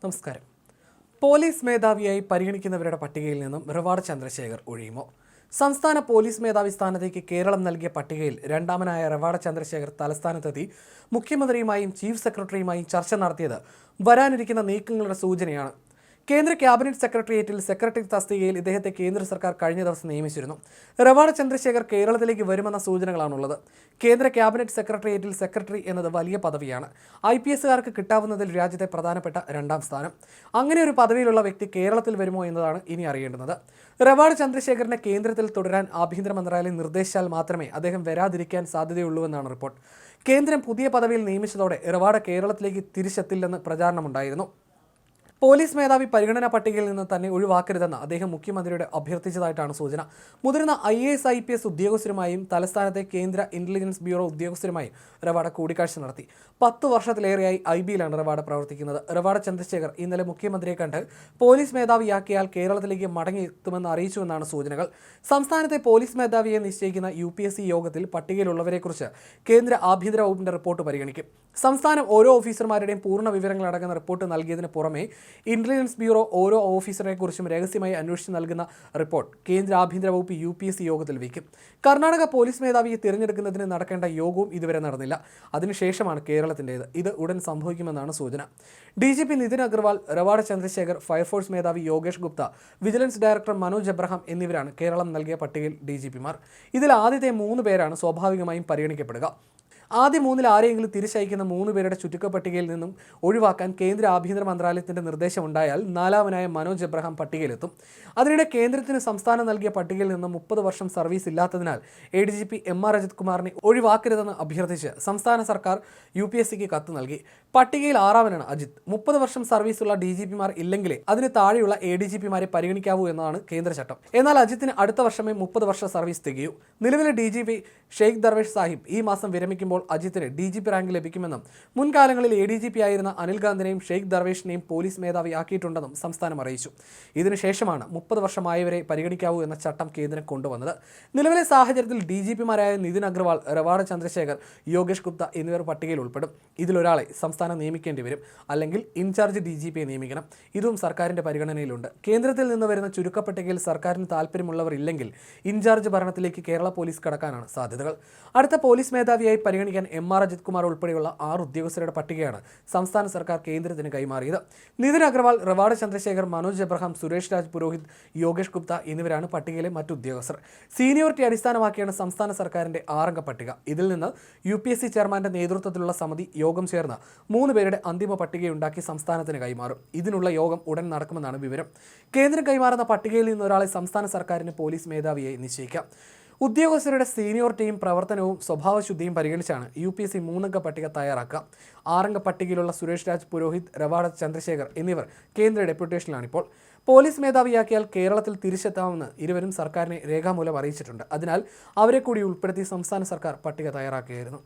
നമസ്കാരം. പോലീസ് മേധാവിയായി പരിഗണിക്കുന്നവരുടെ പട്ടികയിൽ നിന്നും റവാഡ ചന്ദ്രശേഖർ ഒഴിയുമോ? സംസ്ഥാന പോലീസ് മേധാവി സ്ഥാനത്തേക്ക് കേരളം നൽകിയ പട്ടികയിൽ രണ്ടാമനായ റവാഡ ചന്ദ്രശേഖർ തലസ്ഥാനത്തെത്തി മുഖ്യമന്ത്രിയുമായും ചീഫ് സെക്രട്ടറിയുമായും ചർച്ച നടത്തിയത് വരാനിരിക്കുന്ന നീക്കങ്ങളുടെ സൂചനയാണ്. കേന്ദ്ര ക്യാബിനറ്റ് സെക്രട്ടേറിയറ്റിൽ സെക്രട്ടറി തസ്തികയിൽ ഇദ്ദേഹത്തെ കേന്ദ്ര സർക്കാർ കഴിഞ്ഞ ദിവസം നിയമിച്ചിരുന്നു. റവാഡ ചന്ദ്രശേഖർ കേരളത്തിലേക്ക് വരുമെന്ന സൂചനകളാണുള്ളത്. കേന്ദ്ര ക്യാബിനറ്റ് സെക്രട്ടേറിയറ്റിൽ സെക്രട്ടറി എന്നത് വലിയ പദവിയാണ്. IPSകാർക്ക് കിട്ടാവുന്നതിൽ രാജ്യത്തെ പ്രധാനപ്പെട്ട രണ്ടാം സ്ഥാനം. അങ്ങനെ ഒരു പദവിയിലുള്ള വ്യക്തി കേരളത്തിൽ വരുമോ എന്നതാണ് ഇനി അറിയേണ്ടുന്നത്. റവാഡ ചന്ദ്രശേഖറിനെ കേന്ദ്രത്തിൽ തുടരാൻ ആഭ്യന്തര മന്ത്രാലയം നിർദ്ദേശിച്ചാൽ മാത്രമേ അദ്ദേഹം വരാതിരിക്കാൻ സാധ്യതയുള്ളൂവെന്നാണ് റിപ്പോർട്ട്. കേന്ദ്രം പുതിയ പദവിയിൽ നിയമിച്ചതോടെ റവാഡ കേരളത്തിലേക്ക് തിരിച്ചെത്തില്ലെന്ന് പ്രചാരണമുണ്ടായിരുന്നു. പോലീസ് മേധാവി പരിഗണനാ പട്ടികയിൽ നിന്ന് തന്നെ ഒഴിവാക്കരുതെന്ന് അദ്ദേഹം മുഖ്യമന്ത്രിയോട് അഭ്യർത്ഥിച്ചതായിട്ടാണ് സൂചന. മുതിർന്ന IAS IPS ഉദ്യോഗസ്ഥരുമായും തലസ്ഥാനത്തെ കേന്ദ്ര ഇന്റലിജൻസ് ബ്യൂറോ ഉദ്യോഗസ്ഥരുമായും റവാഡ കൂടിക്കാഴ്ച നടത്തി. 10 വർഷത്തിലേറെയായി IBയിലാണ് റവാഡ പ്രവർത്തിക്കുന്നത്. റവാഡ ചന്ദ്രശേഖർ ഇന്നലെ മുഖ്യമന്ത്രിയെ കണ്ട് പോലീസ് മേധാവിയാക്കിയാൽ കേരളത്തിലേക്ക് മടങ്ങിയെത്തുമെന്ന് അറിയിച്ചുവെന്നാണ് സൂചനകൾ. സംസ്ഥാനത്തെ പോലീസ് മേധാവിയെ നിശ്ചയിക്കുന്ന UPSC യോഗത്തിൽ പട്ടികയിലുള്ളവരെക്കുറിച്ച് കേന്ദ്ര ആഭ്യന്തര വകുപ്പിന്റെ റിപ്പോർട്ട് പരിഗണിക്കും. സംസ്ഥാനം ഓരോ ഓഫീസർമാരുടെയും പൂർണ്ണ വിവരങ്ങൾ അടങ്ങുന്ന റിപ്പോർട്ട് നൽകിയതിന് പുറമെ ഇന്റലിജൻസ് ബ്യൂറോ ഓരോ ഓഫീസറെ കുറിച്ചും രഹസ്യമായി അന്വേഷിച്ച് നൽകുന്ന റിപ്പോർട്ട് കേന്ദ്ര ആഭ്യന്തര വകുപ്പ് UPSC യോഗത്തിൽ വയ്ക്കും. കർണാടക പോലീസ് മേധാവിയെ തിരഞ്ഞെടുക്കുന്നതിന് നടക്കേണ്ട യോഗവും ഇതുവരെ നടന്നില്ല. അതിനുശേഷമാണ് കേരളത്തിൻ്റേത്. ഇത് ഉടൻ സംഭവിക്കുമെന്നാണ് സൂചന. DGP നിതിൻ അഗർവാൾ, റവാഡ ചന്ദ്രശേഖർ, ഫയർഫോഴ്സ് മേധാവി Yogesh Gupta, vigilance director Manoj Abraham എന്നിവരാണ് കേരളം നൽകിയ പട്ടികയിൽ DGPമാർ. ഇതിൽ ആദ്യത്തെ 3 പേരാണ് സ്വാഭാവികമായും പരിഗണിക്കപ്പെടുക. ആദ്യ 3-ൽ ആരെയെങ്കിലും തിരിച്ചയക്കുന്ന 3 പേരുടെ ചുരുക്കപ്പട്ടികയിൽ നിന്നും ഒഴിവാക്കാൻ കേന്ദ്ര ആഭ്യന്തര മന്ത്രാലയത്തിന്റെ നിർദ്ദേശമുണ്ടായാൽ 4-മനായ മനോജ് എബ്രഹാം പട്ടികയിലെത്തും. അതിനിടെ കേന്ദ്രത്തിന് സംസ്ഥാനം നൽകിയ പട്ടികയിൽ നിന്ന് 30 വർഷം സർവീസ് ഇല്ലാത്തതിനാൽ ADGP MR അജിത് കുമാറിനെ ഒഴിവാക്കരുതെന്ന് അഭ്യർത്ഥിച്ച് സംസ്ഥാന സർക്കാർ UPSCക്ക് കത്ത് നൽകി. പട്ടികയിൽ 6-മനാണ് അജിത്. 30 വർഷം സർവീസുള്ള DGPമാർ ഇല്ലെങ്കിലേ അതിന് താഴെയുള്ള ADGPമാരെ പരിഗണിക്കാവൂ എന്നതാണ് കേന്ദ്ര ചട്ടം. എന്നാൽ അജിത്തിന് അടുത്ത വർഷമേ 30 വർഷ സർവീസ് തികയൂ. നിലവിലെ DGP ഷെയ്ഖ് ദർവേഷ് സാഹിബ് ഈ മാസം വിരമിക്കുമ്പോൾ അജിത്തിന് DGP റാങ്ക് ലഭിക്കുമെന്നും മുൻകാലങ്ങളിൽ ADGP ആയിരുന്ന അനിൽ ഗാന്ധിനെയും ഷെയ്ഖ് ദർവേഷിനെയും പോലീസ് മേധാവി ആക്കിയിട്ടുണ്ടെന്നും സംസ്ഥാനം അറിയിച്ചു. ഇതിനുശേഷമാണ് 30 വർഷമായവരെ പരിഗണിക്കാവൂ എന്ന ചട്ടം കേന്ദ്രം കൊണ്ടുവന്നത്. നിലവിലെ സാഹചര്യത്തിൽ DGPമാരായ നിതിൻ അഗർവാൾ, റവാഡ ചന്ദ്രശേഖർ, യോഗേഷ് ഗുപ്ത എന്നിവർ പട്ടികയിൽ ഉൾപ്പെടും. ഇതിലൊരാളെ സംസ്ഥാനം നിയമിക്കേണ്ടി വരും. അല്ലെങ്കിൽ ഇൻചാർജ് DGPയെ നിയമിക്കണം. ഇതും സർക്കാരിന്റെ പരിഗണനയിലുണ്ട്. കേന്ദ്രത്തിൽ നിന്ന് വരുന്ന ചുരുക്കപ്പട്ടികയിൽ സർക്കാരിന് താല്പര്യമുള്ളവർ ഇല്ലെങ്കിൽ ഇൻചാർജ് ഭരണത്തിലേക്ക് കേരള പോലീസ് കടക്കാനാണ് സാധ്യതകൾ. അടുത്ത പോലീസ് മേധാവിയായി പരിഗണിക്കാൻ MR അജിത് കുമാർ ഉൾപ്പെടെയുള്ള 6 ഉദ്യോഗസ്ഥരുടെ പട്ടികയാണ് സംസ്ഥാന സർക്കാർ കേന്ദ്രത്തിന് കൈമാറിയത്. നിതിൻ അഗർവാൾ, റവാഡ ചന്ദ്രശേഖർ, മനോജ് എബ്രഹാം, സുരേഷ് രാജ് പുരോഹിത്, യോഗേഷ് ഗുപ്ത എന്നിവരാണ് പട്ടികയിലെ മറ്റു ഉദ്യോഗസ്ഥർ. സീനിയോറിറ്റി അടിസ്ഥാനമാക്കിയാണ് സംസ്ഥാന സർക്കാരിന്റെ 6-അംഗ പട്ടിക. ഇതിൽ നിന്ന് UPSC ചെയർമാന്റെ നേതൃത്വത്തിലുള്ള സമിതി യോഗം ചേർന്ന് 3 പേരുടെ അന്തിമ പട്ടികയുണ്ടാക്കി സംസ്ഥാനത്തിന് കൈമാറും. ഇതിനുള്ള യോഗം ഉടൻ നടക്കുമെന്നാണ് വിവരം. കേന്ദ്രം കൈമാറുന്ന പട്ടികയിൽ നിന്ന് ഒരാളെ സംസ്ഥാന സർക്കാരിന് പോലീസ് മേധാവിയെ നിശ്ചയിക്കാം. ഉദ്യോഗസ്ഥരുടെ സീനിയോറിറ്റിയും പ്രവർത്തനവും സ്വഭാവശുദ്ധിയും പരിഗണിച്ചാണ് UPSC 3-അംഗ പട്ടിക തയ്യാറാക്കുക. 6-അംഗ പട്ടികയിലുള്ള സുരേഷ് രാജ് പുരോഹിത്, റവാഡ ചന്ദ്രശേഖർ എന്നിവർ കേന്ദ്ര ഡെപ്യൂട്ടേഷനിലാണിപ്പോൾ. പോലീസ് മേധാവിയാക്കിയാൽ കേരളത്തിൽ തിരിച്ചെത്താമെന്ന് ഇരുവരും സർക്കാരിനെ രേഖാമൂലം അറിയിച്ചിട്ടുണ്ട്. അതിനാൽ അവരെ കൂടി ഉൾപ്പെടുത്തി സംസ്ഥാന സർക്കാർ പട്ടിക തയ്യാറാക്കുകയായിരുന്നു.